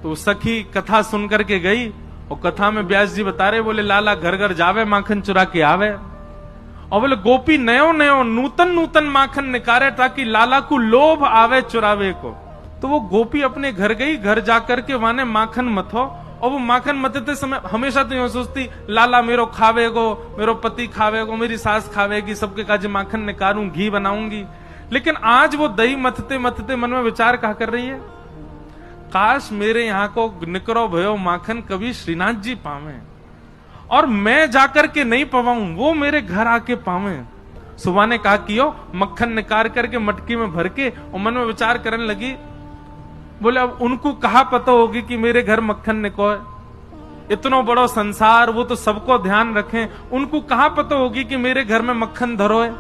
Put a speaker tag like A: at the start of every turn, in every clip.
A: तो सखी कथा सुन करके गई और कथा में व्यास जी बता रहे, बोले लाला घर घर जावे माखन चुरा के आवे, और बोले गोपी नयो नयो नूतन नूतन माखन निकारे ताकि लाला को लोभ आवे चुरावे को। तो वो गोपी अपने घर गई, घर जाकर के वाने माखन मथो, और वो माखन मथते समय हमेशा तो यूं सोचती लाला मेरो खावेगो, मेरो पति खावेगो, मेरी सास खावेगी, सबके काज माखन निकालूं, घी बनाऊंगी। लेकिन आज वो दही मथते मथते मन में विचार कहा कर रही है, काश मेरे यहाँ को निकरो भयो माखन कभी श्रीनाथ जी पावे, और मैं जाकर के नहीं पवाऊं, वो मेरे घर आके पावे। सुबह ने कहा कि मक्खन निकाल करके मटकी में भर के, और मन में विचार करने लगी, बोले अब उनको कहा पता होगी कि मेरे घर मक्खन निकोए, इतना बड़ो संसार, वो तो सबको ध्यान रखें, उनको कहा पता होगी कि मेरे घर में मक्खन धरो है।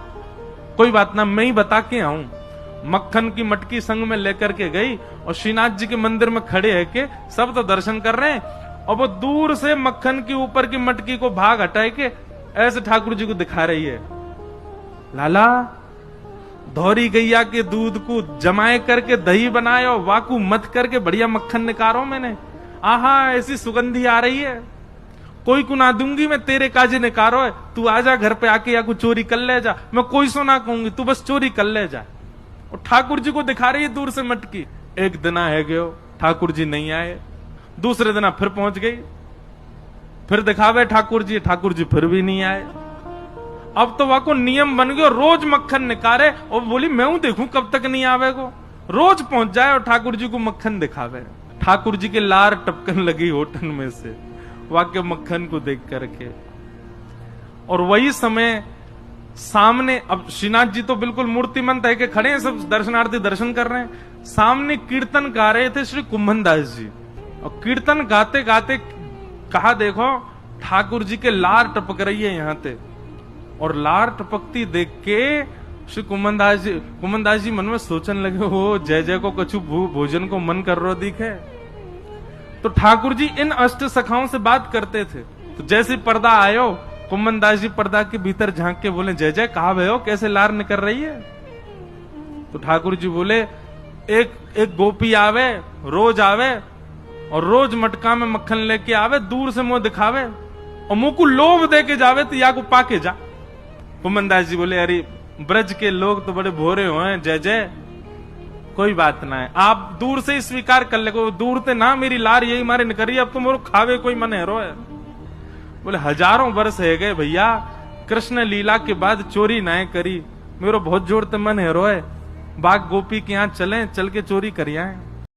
A: कोई बात ना, मैं ही बता के आऊं। मक्खन की मटकी संग में लेकर के गई और श्रीनाथ जी के मंदिर में खड़े है के सब तो दर्शन कर रहे हैं, और वो दूर से मक्खन के ऊपर की मटकी को भाग हटाए के ऐसे ठाकुर जी को दिखा रही है, लाला धौरी गैया के दूध को जमाए करके दही बनाए और वाकू मत करके बढ़िया मक्खन निकालो मैंने, आहा ऐसी सुगंधी आ रही है, कोई को ना दूंगी मैं, तेरे काजे निकारो है, तू आजा घर पे आके या कुछ चोरी कर ले जा, मैं कोई सो ना कहूंगी, तू बस चोरी कर ले जा। और ठाकुर जी को दिखा रही है दूर से मटकी। एक दिना है गयो, ठाकुर जी नहीं आए, दूसरे दिना फिर पहुंच गई, फिर दिखावे ठाकुर जी फिर भी नहीं आए। अब तो वाको नियम बन गयो, रोज मक्खन निकारे, और बोली मैं हूं देखूं कब तक नहीं आवे को, रोज पहुंच जाए और ठाकुर जी को मक्खन दिखावे। ठाकुर जी के लार टपकन लगी होठन में से वाक्य मक्खन को देख करके। और वही समय सामने, अब श्रीनाथ जी तो बिल्कुल मूर्तिमंत है कि खड़े हैं, सब दर्शनार्थी दर्शन कर रहे हैं, सामने कीर्तन गा रहे थे श्री कुंभनदास जी, और कीर्तन गाते गाते कहा देखो ठाकुर जी के लार टपक रही है यहां ते, और लार टपकती देख के श्री कुंभनदास जी मन में सोचने लगे, हो जय जय को कछु भोजन को मन कर रो दिखे। तो ठाकुर जी इन अष्ट सखाओं से बात करते थे, तो जैसे पर्दा आयो कुंभनदास जी पर्दा के भीतर झांक के बोले, जय जय कहा भयो, कैसे लार निकल रही है। तो ठाकुर जी बोले, एक गोपी आवे, रोज आवे और रोज मटका में मक्खन लेके आवे, दूर से मुंह दिखावे और मुंह को लोभ दे के जावे, तो या को पाके जा। कुंभनदास जी बोले, अरे ब्रज के लोग तो बड़े भोरे हुए हैं, जय जय कोई बात ना है, आप दूर से ही स्वीकार कर ले, दूर से ना मेरी लार यही मारे निकल रही है, अब तो मोरो खावे कोई मन है रो है। बोले हजारों वर्ष है गए भैया, कृष्ण लीला के बाद चोरी ना करी, मेरो बहुत जोर ते मन है रोए, बाग गोपी के यहाँ चले, चल के चोरी करिया है।